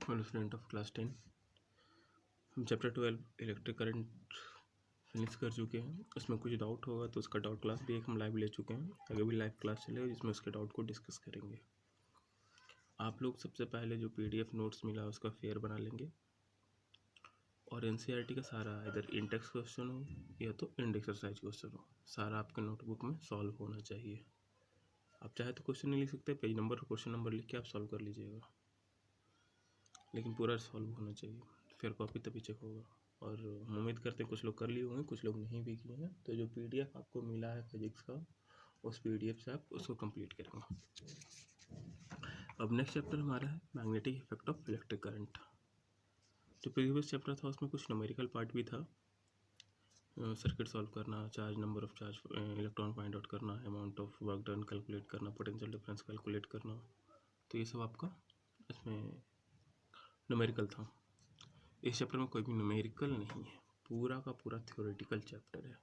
Hello student of class 10। हम chapter 12 electric current finish कर चुके हैं। उसमें कुछ डाउट होगा तो उसका डाउट क्लास भी एक हम लाइव ले चुके हैं। आगे भी लाइव क्लास चलेगा जिसमें उसके डाउट को डिस्कस करेंगे। आप लोग सबसे पहले जो पीडीएफ नोट्स मिला उसका फेयर बना लेंगे और एनसीईआरटी का सारा इधर इंडेक्स क्वेश्चन हो या तो इंड एक्सरसाइज क्वेश्चन हो, सारा आपके नोटबुक में सॉल्व होना चाहिए। आप चाहे तो क्वेश्चन नहीं लिख सकते, पेज नंबर और क्वेश्चन नंबर लिख के आप सॉल्व कर लीजिएगा, लेकिन पूरा सॉल्व होना चाहिए, फिर कॉपी तभी चेक होगा। और हम उम्मीद करते हैं कुछ लोग कर लिए होंगे, कुछ लोग नहीं भी किए हैं। तो जो पीडीएफ आपको मिला है फिजिक्स का, उस पीडीएफ से आप उसको कंप्लीट करेंगे। अब नेक्स्ट चैप्टर हमारा है magnetic effect of electric current. जो प्रीवियस चैप्टर था उसमें कुछ न्यूमेरिकल पार्ट भी था, सर्किट सॉल्व करना, charge, number of charge, electron find out करना, amount of work done calculate करना, पोटेंशियल डिफरेंस कैलकुलेट करना। तो ये सब आपका इसमें न्यूमेरिकल था। इस चैप्टर में कोई भी न्यूमेरिकल नहीं है, पूरा का पूरा थ्योरेटिकल चैप्टर है।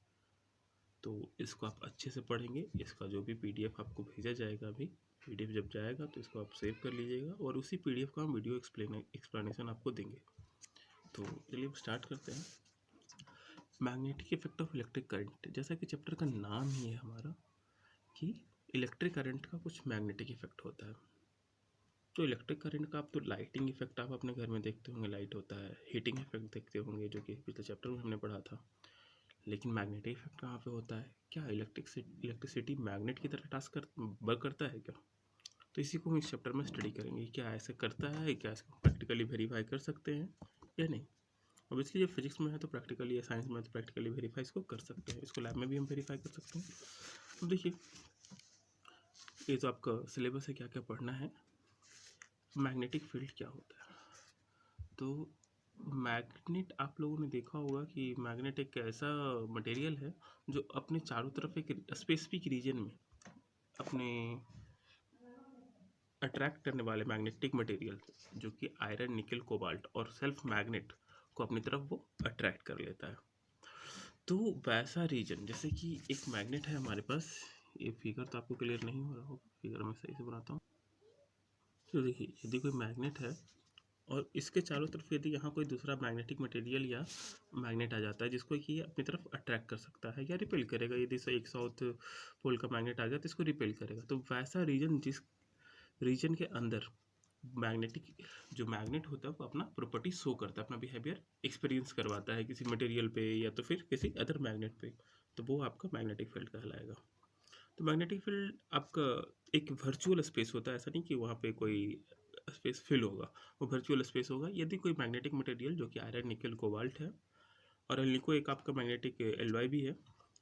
तो इसको आप अच्छे से पढ़ेंगे। इसका जो भी पीडीएफ आपको भेजा जाएगा, अभी पीडीएफ जब जाएगा तो इसको आप सेव कर लीजिएगा और उसी पीडीएफ का हम वीडियो एक्सप्लेनेशन आपको देंगे। तो चलिए स्टार्ट करते हैं। Magnetic effect of electric current, जैसा कि चैप्टर का नाम ही है हमारा कि इलेक्ट्रिक करंट का कुछ मैग्नेटिक इफेक्ट होता है। तो इलेक्ट्रिक करंट का आप तो लाइटिंग इफेक्ट आप अपने घर में देखते होंगे, लाइट होता है, हीटिंग इफेक्ट देखते होंगे जो कि पिछले चैप्टर में हमने पढ़ा था। लेकिन मैग्नेटिक इफेक्ट कहाँ पे होता है? क्या इलेक्ट्रिसिटी मैग्नेट की तरह वर्क करता है क्या? तो इसी को हम इस चैप्टर में स्टडी करेंगे, क्या ऐसे करता है, क्या इसको प्रैक्टिकली वेरीफाई कर सकते हैं या नहीं। ऑब्वियसली जब फिजिक्स में है तो प्रैक्टिकली, या साइंस में है तो प्रैक्टिकली वेरीफाई इसको कर सकते हैं, इसको लैब में भी हम वेरीफाई कर सकते हैं। अब देखिए, ये तो आपका सिलेबस है, क्या क्या पढ़ना है। मैग्नेटिक फील्ड क्या होता है? तो मैग्नेट, आप लोगों ने देखा होगा कि मैग्नेट एक ऐसा मटेरियल है जो अपने चारों तरफ एक स्पेसिफिक रीजन में अपने अट्रैक्ट करने वाले मैग्नेटिक मटेरियल, जो कि आयरन, निकल, कोबाल्ट और सेल्फ मैग्नेट को अपनी तरफ वो अट्रैक्ट कर लेता है। तो वैसा रीजन, जैसे कि एक मैग्नेट है हमारे पास, ये फिगर तो आपको क्लियर नहीं हो रहा होगा, फिगर मैं सही से बनाता हूँ। तो देखिए, यदि कोई मैग्नेट है और इसके चारों तरफ यदि यहाँ कोई दूसरा मैग्नेटिक मटेरियल या मैग्नेट आ जाता है जिसको कि ये अपनी तरफ अट्रैक्ट कर सकता है या रिपेल करेगा, यदि से एक साउथ पोल का मैग्नेट आ गया तो इसको रिपेल करेगा। तो वैसा रीजन, जिस रीजन के अंदर मैग्नेटिक जो मैग्नेट होता है वो अपना प्रॉपर्टी शो करता है, अपना बिहेवियर एक्सपीरियंस करवाता है किसी मटेरियल पे या तो फिर किसी अदर मैग्नेट पे, तो वो आपका मैग्नेटिक फील्ड कहलाएगा। तो मैग्नेटिक फील्ड आपका एक वर्चुअल स्पेस होता है, ऐसा नहीं कि वहाँ पे कोई स्पेस फिल होगा, वो वर्चुअल स्पेस होगा। यदि कोई मैग्नेटिक मटेरियल जो कि आयरन, निकल, कोबाल्ट है और एल्निको एक आपका मैग्नेटिक एलवाई भी है,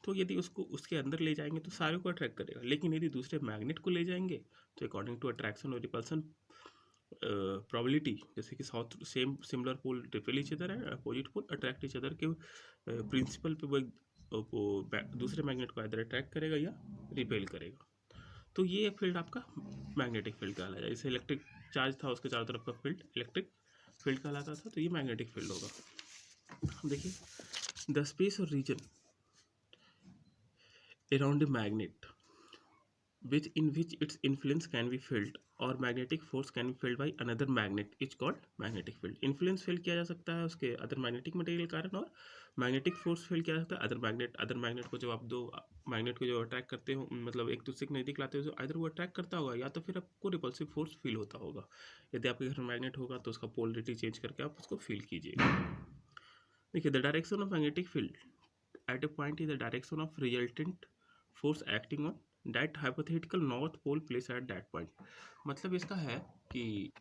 तो यदि उसको उसके अंदर ले जाएंगे तो सारे को अट्रैक्ट करेगा। लेकिन यदि दूसरे मैग्नेट को ले जाएंगे तो अकॉर्डिंग टू अट्रैक्शन और रिपल्सन प्रोबेबिलिटी, जैसे कि south same similar pole repel each other है, opposite pole attract each other के प्रिंसिपल पे वो दूसरे मैग्नेट को इधर अट्रैक्ट करेगा या रिपेल करेगा। तो ये फील्ड आपका मैग्नेटिक फील्ड कहलाता है। जैसे इलेक्ट्रिक चार्ज था, उसके चारों तरफ का फील्ड इलेक्ट्रिक फील्ड कहलाता था, तो ये मैग्नेटिक फील्ड होगा। देखिए, द स्पेस और region around a magnet which its influence can be felt or magnetic force can be felt by another magnet is called magnetic field. Influence feel किया जा सकता है उसके अदर मैग्नेटिक मटेरियल के कारण, और मैग्नेटिक फोर्स फील किया जा सकता है अदर मैग्नेट को। जब आप दो मैग्नेट को जो अट्रैक्ट करते हो, मतलब एक दूसरे के नज़दीक लाते हो, तो इधर वो अट्रैक्ट करता होगा या तो फिर आपको रिपल्सिव फोर्स फील होता होगा। यदि आपके घर में मैग्नेट होगा तो उसका पोलरिटी चेंज करके आप उसको फील कीजिएगा। देखिए, the direction of magnetic field at a point is the direction of resultant force acting on that hypothetical north pole place at that point. मतलब इसका है कि,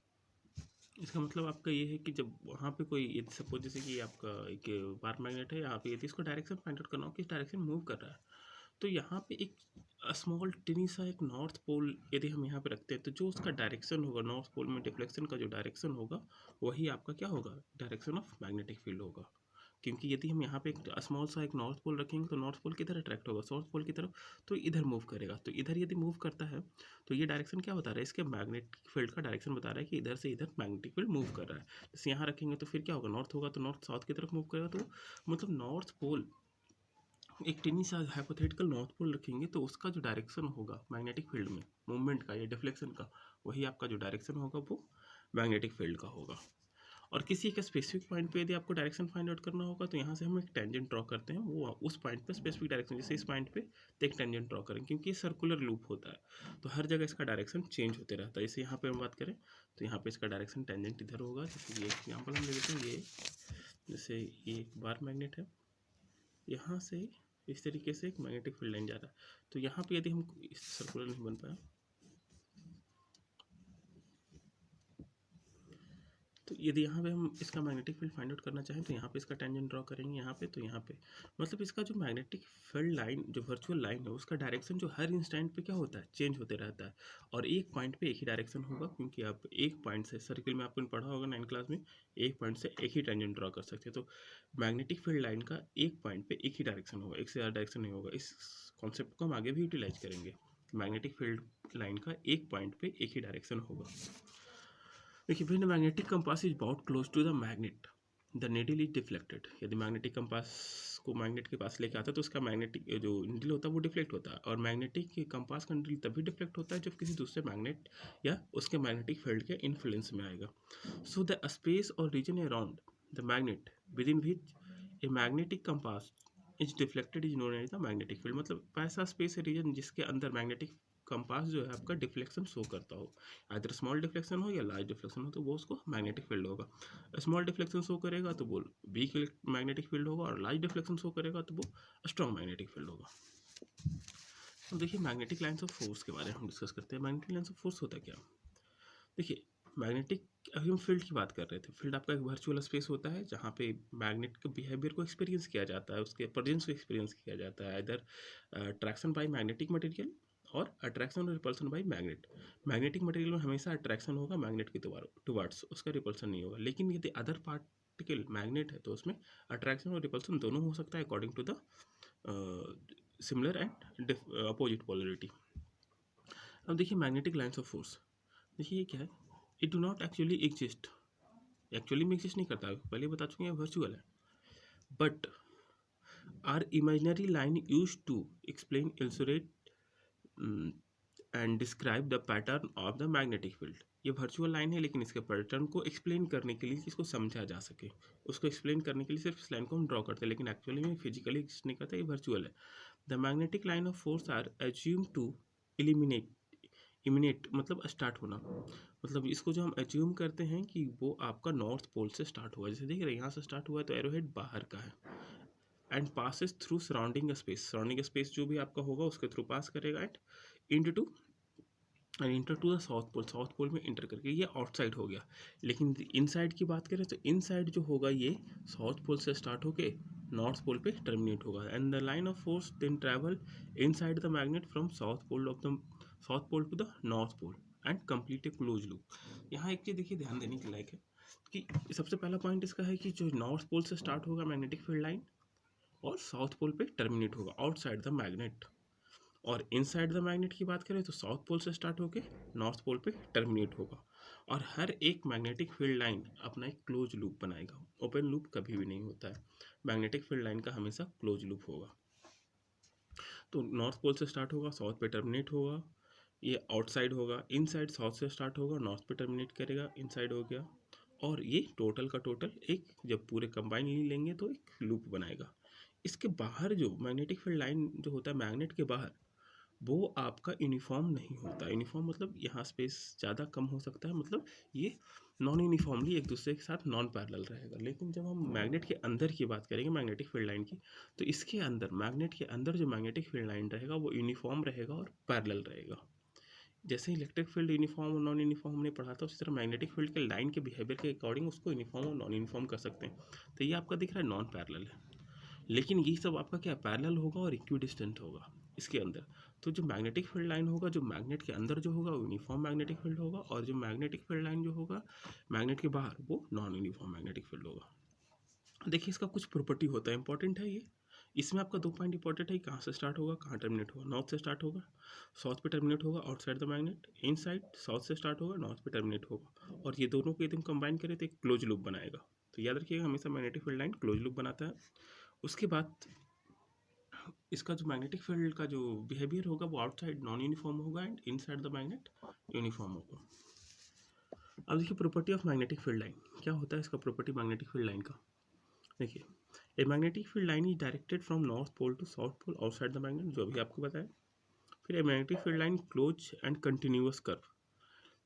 इसका मतलब आपका ये है कि जब वहाँ पे कोई, यदि सपोज जैसे कि आपका एक बार मैग्नेट है यहाँ पे, यदि इसको डायरेक्शन फाइंड आउट करना हो किस डायरेक्शन मूव कर रहा है, तो यहाँ पे एक स्मॉल टिनी सा एक नॉर्थ पोल यदि हम यहाँ पे रखते हैं, तो जो उसका डायरेक्शन होगा नॉर्थ पोल में, डिफ्लेक्शन का जो डायरेक्शन होगा वही आपका क्या होगा, डायरेक्शन ऑफ मैग्नेटिक फील्ड होगा। क्योंकि यदि हम यहाँ पे एक स्मॉल सा एक नॉर्थ पोल रखेंगे तो नॉर्थ पोल किधर अट्रैक्ट होगा, साउथ पोल की तरफ, तो इधर मूव करेगा। तो इधर यदि मूव करता है तो ये डायरेक्शन क्या बता रहा है, इसके मैग्नेटिक फील्ड का डायरेक्शन बता रहा है कि इधर से इधर मैग्नेटिक फील्ड मूव कर रहा है। जैसे यहाँ रखेंगे तो फिर क्या होगा, नॉर्थ होगा तो नॉर्थ साउथ की तरफ मूव करेगा। तो मतलब नॉर्थ पोल, एक टिनी सा हाइपोथेटिकल नॉर्थ पोल रखेंगे तो उसका जो डायरेक्शन होगा मैग्नेटिक फील्ड में मूवमेंट का या डिफ्लेक्शन का, वही आपका जो डायरेक्शन होगा वो मैग्नेटिक फील्ड का होगा। और किसी एक स्पेसिफिक पॉइंट पे यदि आपको डायरेक्शन फाइंड आउट करना होगा तो यहाँ से हम एक टेंजेंट ड्रॉ करते हैं, वो उस पॉइंट पे स्पेसिफिक डायरेक्शन, जैसे इस पॉइंट पे तो एक टेंजेंट ड्रॉ करें, क्योंकि ये सर्कुलर लूप होता है तो हर जगह इसका डायरेक्शन चेंज होते रहता है। जैसे यहाँ पे हम बात करें तो यहाँ पे इसका डायरेक्शन टेंजेंट इधर होगा। जैसे ये एग्जाम्पल हम ले लेते हैं, ये जैसे ये एक बार मैग्नेट है, यहाँ से इस तरीके से एक मैग्नेटिक फील्ड लाइन जा रहा है, तो यहाँ पे यदि हम इस सर्कुलर नहीं बन पाया तो यदि यहाँ पे हम इसका मैग्नेटिक फील्ड फाइंड आउट करना चाहें तो यहाँ पे इसका टेंजेंट ड्रॉ करेंगे, यहाँ पे तो यहाँ पे मतलब इसका जो मैग्नेटिक फील्ड लाइन, जो वर्चुअल लाइन है, उसका डायरेक्शन जो हर इंस्टेंट पे क्या होता है, चेंज होते रहता है। और एक पॉइंट पे एक ही डायरेक्शन होगा, क्योंकि आप एक पॉइंट से सर्किल में आपने पढ़ा होगा 9th क्लास में, एक पॉइंट से एक ही टेंजेंट ड्रॉ कर सकते हैं। तो मैग्नेटिक फील्ड लाइन का एक पॉइंट पे एक ही डायरेक्शन होगा, एक से ज़्यादा डायरेक्शन नहीं होगा। इस कॉन्सेप्ट को हम आगे भी यूटिलाइज करेंगे। मैग्नेटिक फील्ड लाइन का एक पॉइंट पे एक ही डायरेक्शन होगा। देखिए, when magnetic compass is about close to the magnet the needle is deflected. यदि मैग्नेटिक कंपास को मैग्नेट के पास लेके आता है तो उसका मैग्नेटिक जो नीडल होता है वो डिफ्लेक्ट होता है। और मैग्नेटिक कंपास का नीडल तभी डिफ्लेक्ट होता है जब किसी दूसरे मैग्नेट या उसके मैग्नेटिक फील्ड के इन्फ्लुएंस में आएगा। सो द स्पेस और region around the magnet within which a magnetic compass is deflected is known as the magnetic field. मतलब ऐसा स्पेस है, रीजन, जिसके अंदर मैग्नेटिक कंपास जो है आपका डिफ्लेक्शन शो करता हो, अगर स्मॉल डिफ्लेक्शन हो या लार्ज डिफ्लेक्शन हो तो वो उसको मैग्नेटिक फील्ड होगा। स्मॉल डिफ्लेक्शन शो करेगा तो वो वीक मैग्नेटिक फील्ड होगा, और लार्ज डिफ्लेक्शन शो करेगा तो वो स्ट्रॉन्ग मैग्नेटिक फील्ड होगा। तो देखिए, मैग्नेटिक लाइन्स ऑफ फोर्स के बारे में हम डिस्कस करते हैं। मैग्नेटिक लाइन्स ऑफ फोर्स होता क्या? देखिए, मैग्नेटिक, अभी हम फील्ड की बात कर रहे थे। फील्ड आपका एक वर्चुअल स्पेस होता है जहाँ पे मैग्नेट के बिहेवियर को एक्सपीरियंस किया जाता है, उसके प्रेजेंस को एक्सपीरियंस किया जाता है, इधर अट्रैक्शन बाय मैग्नेटिक मटेरियल और अट्रैक्शन और repulsion bye magnet. Magnetic material में हमेशा अट्रैक्शन होगा मैग्नेट के टुवर्ड्स, उसका रिपल्सन नहीं होगा। लेकिन यदि अदर पार्टिकल मैग्नेट है तो उसमें अट्रैक्शन और रिपल्सन दोनों हो सकता है according to the similar and opposite polarity. अब देखिए, मैग्नेटिक लाइन्स ऑफ फोर्स, देखिए ये क्या है, it do not actually exist, actually में एग्जिस्ट नहीं करता, पहले बता चुके हैं वर्चुअल है, but are imaginary line use to explain, illustrate and describe the pattern of the magnetic field. ये वर्चुअल लाइन है, लेकिन इसके पैटर्न को एक्सप्लेन करने के लिए, इसको समझा जा सके, उसको एक्सप्लेन करने के लिए सिर्फ इस लाइन को हम ड्रॉ करते हैं, लेकिन एक्चुअली में फिजिकली एग्जिस्ट नहीं करता, ये वर्चुअल है। The magnetic line of force are assume to eliminate, emanate मतलब स्टार्ट होना, मतलब इसको जो हम एज्यूम करते हैं कि वो आपका नॉर्थ पोल से स्टार्ट हुआ, जैसे देख रहे हैं यहाँ से स्टार्ट हुआ है तो एरोहेड बाहर का है, and passes through surrounding space जो भी आपका होगा उसके थ्रू पास करेगा, and enter to the south pole में इंटर करके, ये आउटसाइड हो गया। लेकिन इनसाइड की बात करें तो इनसाइड जो होगा ये साउथ पोल से स्टार्ट होके नॉर्थ पोल पे टर्मिनेट होगा, and the line of force then travel inside the magnet from south pole to the north pole and complete a close loop. यहाँ एक चीज़ देखिए ध्यान देने के लायक है कि सबसे पहला पॉइंट इसका है कि जो नॉर्थ पोल से स्टार्ट होगा मैग्नेटिक फील्ड लाइन और साउथ पोल पे टर्मिनेट होगा आउटसाइड द मैग्नेट, और इनसाइड द मैग्नेट की बात करें तो साउथ पोल से स्टार्ट होकर नॉर्थ पोल पे टर्मिनेट होगा। और हर एक मैग्नेटिक फील्ड लाइन अपना एक क्लोज लूप बनाएगा, ओपन लूप कभी भी नहीं होता है, मैग्नेटिक फील्ड लाइन का हमेशा क्लोज लूप होगा। तो नॉर्थ पोल से स्टार्ट होगा, साउथ पे टर्मिनेट होगा, ये आउटसाइड होगा, इनसाइड साउथ से स्टार्ट होगा, नॉर्थ पे टर्मिनेट करेगा, इनसाइड हो गया, और ये टोटल का टोटल एक, जब पूरे कंबाइन लेंगे तो एक लूप बनाएगा। इसके बाहर जो मैग्नेटिक फील्ड लाइन जो होता है मैग्नेट के बाहर, वो आपका यूनिफॉर्म नहीं होता। यूनिफॉर्म मतलब यहाँ स्पेस ज़्यादा कम हो सकता है, मतलब ये नॉन यूनिफॉर्मली एक दूसरे के साथ नॉन पैरेलल रहेगा। लेकिन जब हम मैग्नेट के अंदर की बात करेंगे मैग्नेटिक फील्ड लाइन की, तो इसके अंदर मैग्नेट के अंदर जो मैग्नेटिक फील्ड लाइन रहेगा वो यूनिफॉर्म रहेगा और पैरेलल रहेगा। जैसे इलेक्ट्रिक फील्ड यूनिफॉर्म और नॉन यूनिफॉर्म हमने पढ़ा था, उसी तरह मैग्नेटिक फील्ड के लाइन के बिहेवियर के अकॉर्डिंग उसको यूनिफॉर्म और नॉन यूनिफॉर्म कर सकते हैं। तो ये आपका दिख रहा है नॉन पैरेलल है, लेकिन ये सब आपका क्या पैरेलल होगा और इक्विडिस्टेंट होगा इसके अंदर। तो जो मैग्नेटिक फील्ड लाइन होगा, जो मैग्नेट के अंदर जो होगा वो यूनिफॉर्म मैग्नेटिक फील्ड होगा, और जो मैग्नेटिक फील्ड लाइन जो होगा मैग्नेट के बाहर वो नॉन यूनिफॉर्म मैग्नेटिक फील्ड होगा। देखिए, इसका कुछ प्रॉपर्टी होता है, इंपॉर्टेंट है ये। इसमें आपका 2 पॉइंट इंपॉर्टेंट है, कहाँ से स्टार्ट होगा, कहाँ टर्मिनेट होगा। नॉर्थ से स्टार्ट होगा, साउथ पे टर्मिनेट होगा outside the magnet, inside south से स्टार्ट होगा, नॉर्थ पे टर्मिनेट होगा, और ये दोनों को यदि हम कंबाइन करें तो एक क्लोज लूप बनाएगा। तो याद रखिएगा, हमेशा magnetic field line close loop बनाता है। उसके बाद इसका जो मैग्नेटिक फील्ड का जो बिहेवियर होगा वो आउटसाइड नॉन यूनिफॉर्म होगा, and inside the magnet uniform होगा। अब देखिए property of magnetic field line क्या होता है, इसका प्रॉपर्टी मैग्नेटिक फील्ड लाइन का देखिए, a magnetic field line is directed from north pole to south pole outside the magnet, जो अभी आपको बताया। फिर a magnetic field line close and continuous curve,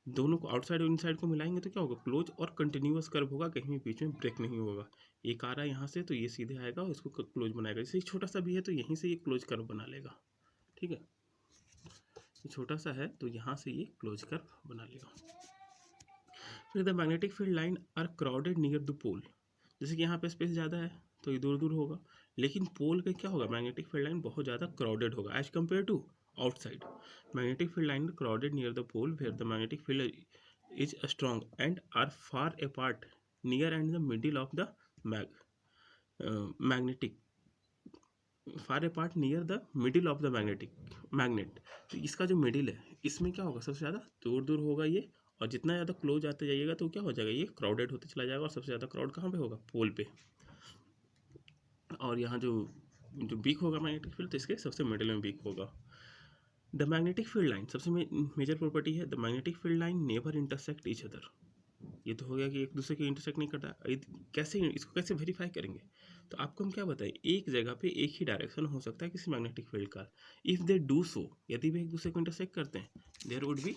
दोनों को आउटसाइड और इनसाइड को मिलाएंगे तो क्या होगा, क्लोज और कंटिन्यूअस कर्व होगा, कहीं भी बीच में ब्रेक नहीं होगा। एक आ रहा है यहाँ से तो ये सीधे आएगा और इसको क्लोज बनाएगा, जैसे छोटा सा भी है तो यहीं से ये क्लोज कर्व बना लेगा, ठीक है। ये छोटा सा है तो यहाँ से ये क्लोज कर्व बना लेगा। फिर the magnetic field line are crowded near the pole, जैसे कि यहाँ पे स्पेस ज़्यादा है तो ये दूर दूर होगा, लेकिन पोल पे क्या होगा, मैग्नेटिक फील्ड लाइन बहुत ज़्यादा क्राउडेड होगा as compare to outside. Magnetic field line crowded near the pole where the magnetic field is strong and are far apart near and the middle of the magnetic far apart near the middle of the magnet. तो इसका जो middle है इसमें क्या होगा, सबसे ज़्यादा दूर दूर होगा ये, और जितना ज़्यादा क्लोज आते जाइएगा तो क्या हो जाएगा, ये क्राउडेड होते चला जाएगा, और सबसे ज़्यादा क्राउड कहाँ पे होगा, पोल पे। और यहाँ जो जो वीक होगा मैग्नेटिक फील्ड तो इसके सबसे मिडिल में वीक होगा। द मैग्नेटिक फील्ड लाइन सबसे मेजर प्रॉपर्टी है, the magnetic field line never intersect each other. ये तो हो गया कि एक दूसरे को इंटरसेक्ट नहीं करता। कैसे इसको कैसे वेरीफाई करेंगे, तो आपको हम क्या बताएं, एक जगह पे एक ही डायरेक्शन हो सकता है किसी मैग्नेटिक फील्ड का, इफ दे डू सो, यदि वे एक दूसरे को इंटरसेक्ट करते हैं, there would be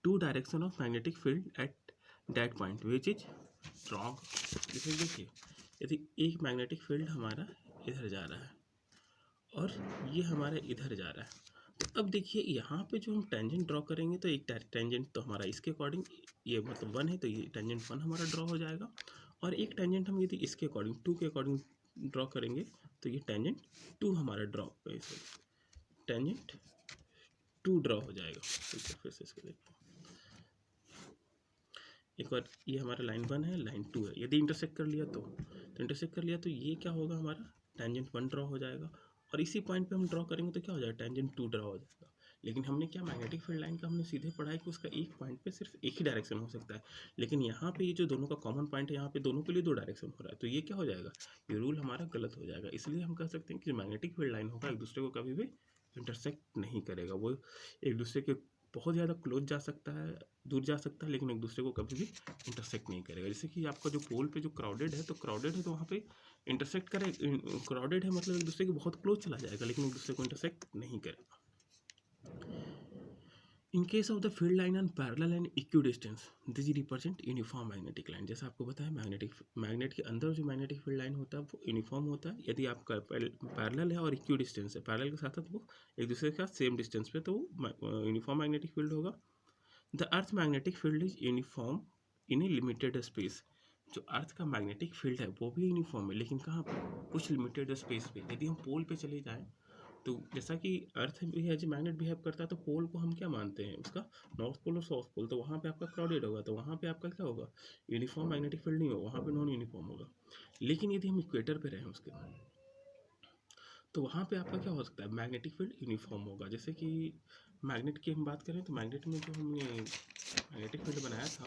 two direction of magnetic field at that point which is strong. जैसे देखिए, यदि एक मैग्नेटिक फील्ड हमारा इधर जा रहा है और ये हमारा इधर जा रहा है, तो अब देखिए यहाँ पे जो हम टेंजेंट ड्रॉ करेंगे तो एक टेंजेंट तो हमारा इसके अकॉर्डिंग, ये मतलब 1 है तो ये टेंजेंट 1 हमारा ड्रॉ हो जाएगा, और एक टेंजेंट हम यदि इसके अकॉर्डिंग 2 के अकॉर्डिंग ड्रॉ करेंगे तो ये टेंजेंट 2 हमारा टेंजेंट 2 ड्रॉ हो जाएगा। ठीक है, फिर से इसको देखते हैं एक बार, ये हमारा लाइन 1 है, लाइन 2 है, यदि इंटरसेक्ट कर लिया तो इंटरसेक्ट कर लिया तो ये क्या होगा, हमारा टेंजेंट 1 ड्रॉ हो जाएगा, और इसी पॉइंट पे हम ड्रॉ करेंगे तो क्या हो जाएगा, टेंजेंट 2 ड्रॉ हो जाएगा। लेकिन हमने क्या, मैग्नेटिक फील्ड लाइन का हमने सीधे पढ़ा है कि उसका एक पॉइंट पे सिर्फ एक ही डायरेक्शन हो सकता है, लेकिन यहाँ पे ये जो दोनों का कॉमन पॉइंट है, यहाँ पे दोनों के लिए 2 डायरेक्शन हो रहा है, तो ये क्या हो जाएगा, ये रूल हमारा गलत हो जाएगा। इसलिए हम कह सकते हैं कि मैग्नेटिक फील्ड लाइन होगा एक दूसरे को कभी भी इंटरसेक्ट नहीं करेगा, वो एक दूसरे के बहुत ज़्यादा क्लोज जा सकता है, दूर जा सकता है, लेकिन एक दूसरे को कभी भी इंटरसेक्ट नहीं करेगा। जैसे कि आपका जो पोल पे जो क्राउडेड है तो वहाँ पे इंटरसेक्ट करे, क्राउडेड है मतलब एक दूसरे के बहुत क्लोज चला जाएगा, लेकिन एक दूसरे को इंटरसेक्ट नहीं करेगा। In case of the field line on parallel and equidistance this represent uniform magnetic line. जैसा आपको पता है मैग्नेट के अंदर जो मैग्नेटिक फील्ड लाइन होता है वो यूनिफॉर्म होता है, यदि आपका पैरेलल है और इक्विडिस्टेंस है, पैरेलल के साथ साथ वो एक दूसरे के साथ सेम डिस्टेंस पे, तो वो यूनिफॉर्म मैग्नेटिक फील्ड होगा। The earth magnetic field is uniform in A limited space. जो अर्थ का मैग्नेटिक फील्ड है वो भी यूनिफॉर्म है, लेकिन कहाँ पर, कुछ लिमिटेड स्पेस पे। यदि हम पोल पे चले जाएं तो जैसा कि अर्थ भी है, जो मैग्नेट बिहेव करता है, तो पोल को हम क्या मानते हैं, उसका नॉर्थ पोल और साउथ पोल, तो वहाँ पे आपका क्राउडेड होगा, तो वहाँ पे आपका क्या होगा, यूनिफॉर्म मैग्नेटिक फील्ड नहीं होगा, वहाँ पे नॉन यूनिफॉर्म होगा। लेकिन यदि हम इक्वेटर पे रहें उसके, तो वहाँ पे आपका क्या हो सकता है, मैग्नेटिक फील्ड यूनिफॉर्म होगा। जैसे कि मैग्नेट की हम बात करें तो मैग्नेट में जो हमने मैग्नेटिक फील्ड बनाया था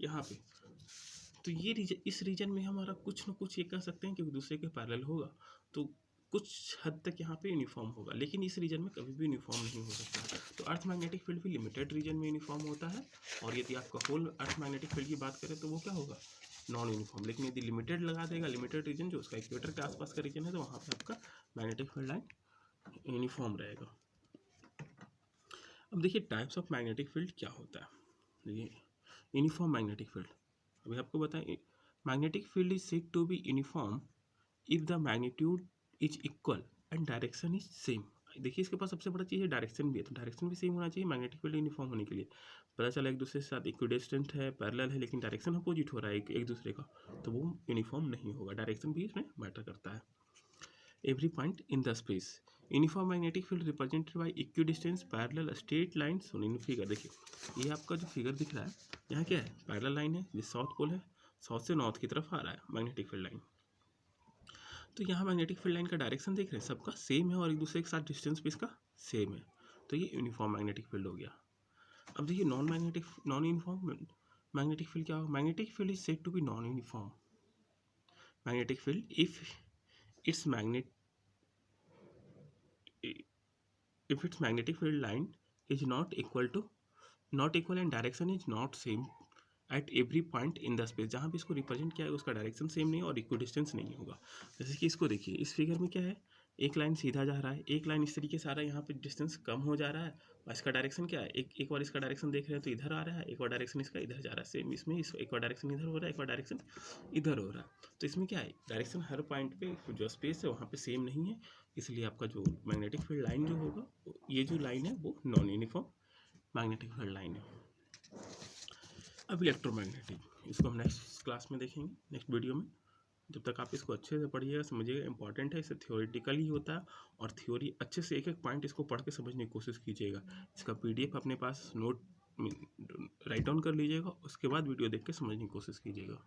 यहाँ पे, तो ये इस रीजन में हमारा कुछ न कुछ ये कह सकते हैं कि एक दूसरे के पैरेलल होगा, तो कुछ हद तक यहाँ पे यूनिफॉर्म होगा, लेकिन इस रीजन में कभी भी यूनिफॉर्म नहीं हो सकता। तो अर्थ मैग्नेटिक फील्ड भी लिमिटेड रीजन में यूनिफॉर्म होता है, और यदि आपका होल अर्थ मैग्नेटिक फील्ड की बात करें तो वो क्या होगा, नॉन यूनिफॉर्म। लेकिन यदि लिमिटेड लगा देगा, लिमिटेड रीजन जो उसका इक्वेटर के आसपास का रीजन है, तो वहाँ पर आपका मैग्नेटिक फील्ड लाइन यूनिफॉर्म रहेगा। अब देखिए टाइप्स ऑफ मैग्नेटिक फील्ड क्या होता है। ये यूनिफॉर्म मैग्नेटिक फील्ड, अभी आपको बताएं, magnetic field is said to be uniform if the magnitude is equal and direction is same. देखिए इसके पास सबसे बड़ा चीज़ है डायरेक्शन भी है, तो डायरेक्शन भी सेम होना चाहिए मैग्नेटिक फील्ड यूनिफॉर्म होने के लिए। पता चला एक दूसरे के साथ इक्विडिस्टेंट है, पैरेलल है, लेकिन डायरेक्शन अपोजिट हो रहा है एक दूसरे का, तो वो यूनिफॉर्म नहीं होगा, डायरेक्शन भी इसमें मैटर करता है। Every point in the space uniform magnetic field represented by equidistance parallel straight lines in figure. देखिए ये आपका जो फिगर दिख रहा है, यहाँ क्या है, पैरेलल लाइन है, ये साउथ पोल है, साउथ से नॉर्थ की तरफ आ रहा है मैग्नेटिक फील्ड लाइन। तो यहाँ मैग्नेटिक फील्ड लाइन का डायरेक्शन देख रहे हैं, सबका सेम है, और एक दूसरे के साथ डिस्टेंस भी इसका सेम है, तो ये यूनिफॉर्म मैग्नेटिक फील्ड हो गया। अब देखिए नॉन यूनिफॉर्म मैग्नेटिक फील्ड क्या होगा, magnetic field is said to be non uniform magnetic field if its magnet if its magnetic field line is not equal and direction is not same at every point in the space, जहाँ भी इसको represent किया है उसका direction same नहीं और equal distance नहीं होगा। जैसे कि इसको देखिए, इस फिगर में क्या है, एक लाइन सीधा जा रहा है, एक लाइन इस तरीके से आ रहा है, यहाँ पे डिस्टेंस कम हो जा रहा है और इसका डायरेक्शन क्या है, एक बार इसका डायरेक्शन देख रहे हैं तो इधर आ रहा है, एक बार डायरेक्शन इसका इधर जा रहा है, सेम इसमें एक बार डायरेक्शन इधर हो रहा है, एक बार डायरेक्शन इधर हो रहा है। तो इसमें क्या है, डायरेक्शन हर पॉइंट पे जो स्पेस है वहाँ पे सेम नहीं है, इसलिए आपका जो मैग्नेटिक फील्ड लाइन जो होगा, ये जो लाइन है वो non uniform magnetic field line है। अब इलेक्ट्रोमैग्नेटिक, इसको हम नेक्स्ट क्लास में देखेंगे, नेक्स्ट वीडियो में। जब तक आप इसको अच्छे से पढ़िएगा, समझिएगा, इंपॉर्टेंट है, इसे थियोरेटिकली होता है और थ्योरी अच्छे से एक एक पॉइंट इसको पढ़ के समझने की कोशिश कीजिएगा। इसका PDF अपने पास नोट राइट डाउन कर लीजिएगा, उसके बाद वीडियो देख के समझने की कोशिश कीजिएगा।